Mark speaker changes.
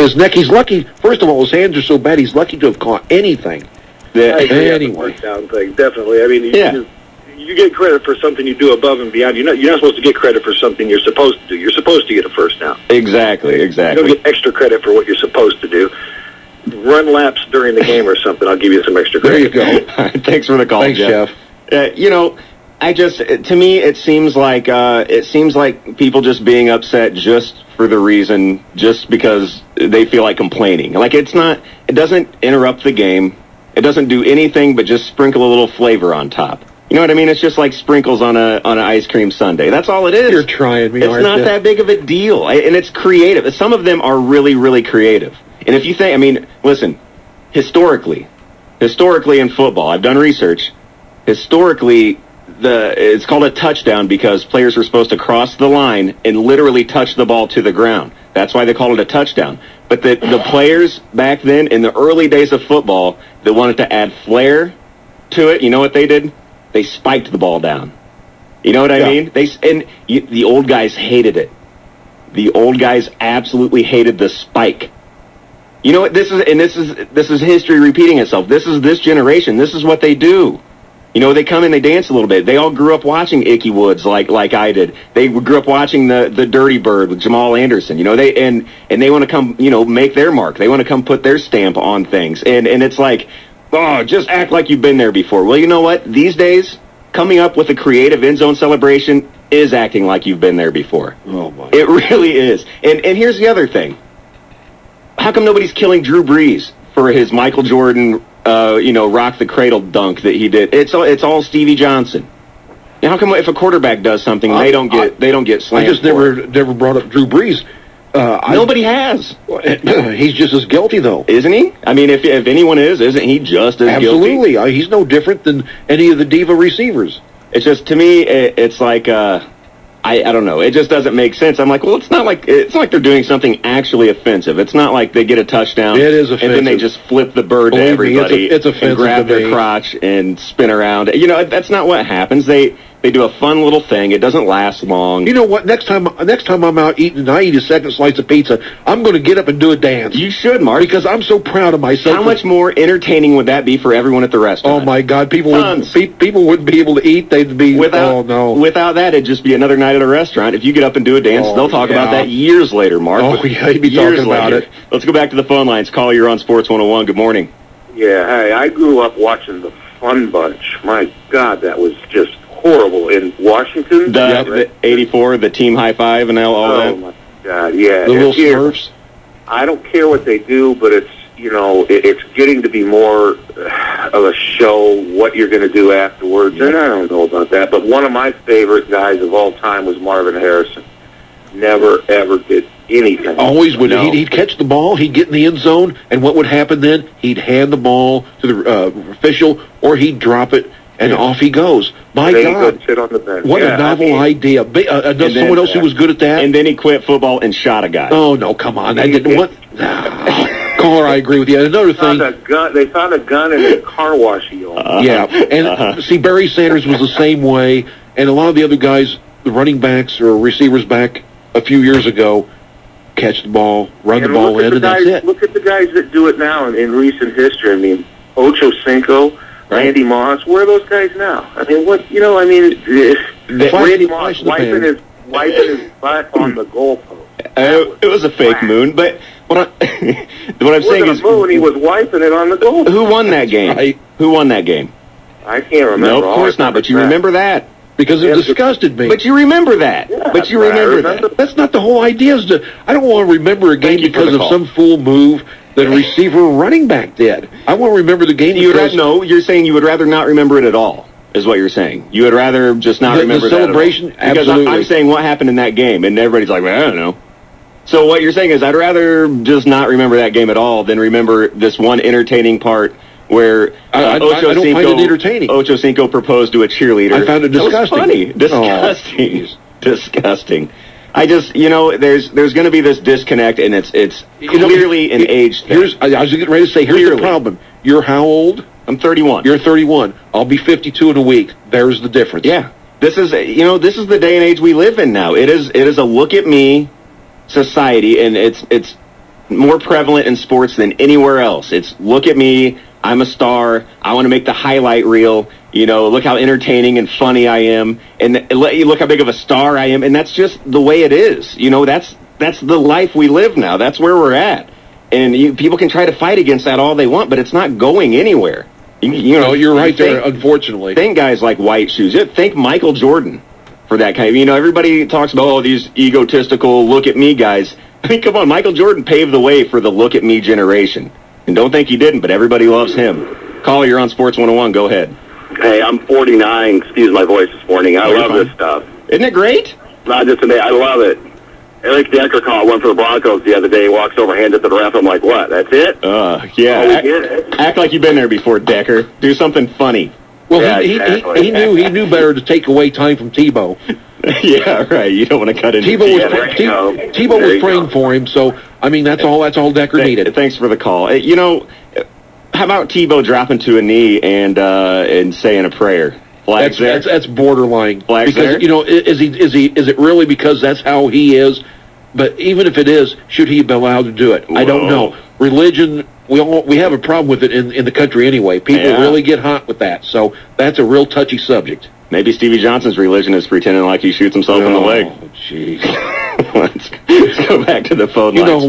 Speaker 1: his neck. He's lucky. First of all, his hands are so bad. He's lucky to have caught anything.
Speaker 2: Yeah,
Speaker 1: anyway,
Speaker 3: down thing, definitely. I mean, you get credit for something you do above and beyond. You're not supposed to get credit for something you're supposed to do. You're supposed to get a first down.
Speaker 2: Exactly.
Speaker 3: You don't get extra credit for what you're supposed to do. Run laps during the game or something. I'll give you some extra credit.
Speaker 1: There you go.
Speaker 2: Thanks for the call,
Speaker 1: Thanks,
Speaker 2: Jeff. To me, it seems like people just being upset just for the reason, just because they feel like complaining. Like it doesn't interrupt the game. It doesn't do anything but just sprinkle a little flavor on top. You know what I mean? It's just like sprinkles on an ice cream sundae. That's all it is.
Speaker 1: You're trying me.
Speaker 2: It's not that big of a deal, and it's creative. Some of them are really, really creative. And if you think, listen, historically in football, I've done research. Historically, it's called a touchdown because players are supposed to cross the line and literally touch the ball to the ground. That's why they call it a touchdown. But the players back then, in the early days of football, that wanted to add flair to it, you know what they did? They spiked the ball down. You know what I mean? The old guys hated it. The old guys absolutely hated the spike. You know what? This is history repeating itself. This is this generation. This is what they do. You know, they come and they dance a little bit. They all grew up watching Icky Woods like I did. They grew up watching the Dirty Bird with Jamal Anderson. You know, they want to come, make their mark. They want to come put their stamp on things. And it's like, oh, just act like you've been there before. Well, you know what? These days, coming up with a creative end zone celebration is acting like you've been there before.
Speaker 1: Oh my!
Speaker 2: It really is. And here's the other thing. How come nobody's killing Drew Brees for his Michael Jordan rock the cradle dunk that he did? It's all Stevie Johnson. Now, how come if a quarterback does something, they don't get slammed?
Speaker 1: I just never brought up Drew Brees.
Speaker 2: Nobody has.
Speaker 1: He's just as guilty, though,
Speaker 2: isn't he? I mean, if anyone isn't he just as guilty?
Speaker 1: Absolutely, he's no different than any of the diva receivers.
Speaker 2: It's just, to me, it's like I don't know. It just doesn't make sense. I'm like, well, it's not like they're doing something actually offensive. It's not like they get a touchdown.
Speaker 1: It is offensive.
Speaker 2: And then they just flip the bird to everybody.
Speaker 1: It's offensive
Speaker 2: and grab their crotch and spin around. That's not what happens. They do a fun little thing. It doesn't last long.
Speaker 1: You know what? Next time I'm out eating and I eat a second slice of pizza, I'm going to get up and do a dance.
Speaker 2: You should, Mark.
Speaker 1: Because I'm so proud of myself.
Speaker 2: How much more entertaining would that be for everyone at the restaurant?
Speaker 1: Oh, my God. People wouldn't be able to eat. They'd be, oh, no.
Speaker 2: Without that, it'd just be another night at a restaurant. If you get up and do a dance, they'll talk about that years later, Mark.
Speaker 1: Oh, yeah, they'd be talking about it.
Speaker 2: Let's go back to the phone lines. Call, you're on Sports 101. Good morning.
Speaker 3: Yeah, hey, I grew up watching the Fun Bunch. My God, that was just horrible in Washington.
Speaker 2: The 84, the team high five and all that.
Speaker 3: Oh, my God, yeah.
Speaker 1: The little Smurfs.
Speaker 3: I don't care what they do, but it's, it's getting to be more of a show, what you're going to do afterwards. And I don't know about that, but one of my favorite guys of all time was Marvin Harrison. Never, ever did anything.
Speaker 1: Always would. He'd catch the ball, he'd get in the end zone, and what would happen then? He'd hand the ball to the official, or he'd drop it, and off he goes. My God.
Speaker 3: Sit on the bench.
Speaker 1: What a novel idea. Someone else who was good at that?
Speaker 2: And then he quit football and shot a guy.
Speaker 1: Oh, no, come on. That didn't what? Caller, I agree with you. Another thing.
Speaker 3: They found a gun in a car wash he owned.
Speaker 1: Yeah, and see, Barry Sanders was the same way, and a lot of the other guys, the running backs or receivers back a few years ago, catch the ball, run the ball in, and that's it.
Speaker 3: Look at the guys that do it now in recent history. I mean, Ocho Cinco, Randy Moss. Where are those guys now? I mean, Randy Moss wiping his butt on the goalpost.
Speaker 2: It was a fake moon, but what I'm saying is,
Speaker 3: he was wiping it on the goalpost.
Speaker 2: Who won that game?
Speaker 1: Right.
Speaker 2: Who won that game?
Speaker 3: I can't remember.
Speaker 2: No, of course not. But you remember that.
Speaker 1: Because it disgusted me.
Speaker 2: But you remember that.
Speaker 3: Yeah,
Speaker 2: but you remember that.
Speaker 1: That's not the whole idea. I don't want to remember a game because of some fool move that a receiver or running back did. I want to remember the game because...
Speaker 2: No, you're saying you would rather not remember it at all, is what you're saying. You would rather just not remember
Speaker 1: the celebration,
Speaker 2: that at all. Because
Speaker 1: absolutely.
Speaker 2: I'm saying what happened in that game, and everybody's like, well, I don't know. So what you're saying is I'd rather just not remember that game at all than remember this one entertaining part where
Speaker 1: I don't find it entertaining.
Speaker 2: Ocho Cinco proposed to a cheerleader.
Speaker 1: I found it disgusting.
Speaker 2: Funny. Disgusting. Disgusting. I just, there's going to be this disconnect, and it's clearly an age thing.
Speaker 1: I was getting ready to say, here's the problem. You're how old?
Speaker 2: I'm 31.
Speaker 1: You're 31. I'll be 52 in a week. There's the difference.
Speaker 2: Yeah. This is the day and age we live in now. It is a look at me society, and it's more prevalent in sports than anywhere else. It's look at me, I'm a star, I want to make the highlight reel, look how entertaining and funny I am, and look how big of a star I am, and that's just the way it is. That's the life we live now. That's where we're at. And people can try to fight against that all they want, but it's not going anywhere.
Speaker 1: You're right there, unfortunately.
Speaker 2: Think guys like White Shoes. Think Michael Jordan for that kind of, everybody talks about, these egotistical look at me guys. I mean, come on, Michael Jordan paved the way for the look at me generation. And don't think he didn't, but everybody loves him. Caller, you're on Sports 101. Go ahead.
Speaker 4: Hey, I'm 49. Excuse my voice this morning. I love this stuff.
Speaker 2: Isn't it great?
Speaker 4: Not just today. I love it. Eric Decker caught one for the Broncos the other day. He walks over, hands it to the ref. I'm like, what? That's it?
Speaker 2: Yeah. Act like you've been there before, Decker. Do something funny.
Speaker 1: Well, yeah, he knew better to take away time from Tebow.
Speaker 2: Yeah, right. You don't want to cut into
Speaker 1: Tebow was praying for him, so I mean that's all Decker needed.
Speaker 2: Thanks for the call. How about Tebow dropping to a knee and saying a prayer? Flags there.
Speaker 1: That's borderline.
Speaker 2: Flags
Speaker 1: because
Speaker 2: there?
Speaker 1: is it really because that's how he is? But even if it is, should he be allowed to do it? Whoa. I don't know. Religion, we have a problem with it in the country anyway. People really get hot with that, so that's a real touchy subject.
Speaker 2: Maybe Stevie Johnson's religion is pretending like he shoots himself in the leg.
Speaker 1: Oh, jeez.
Speaker 2: Let's go back to the phone lines.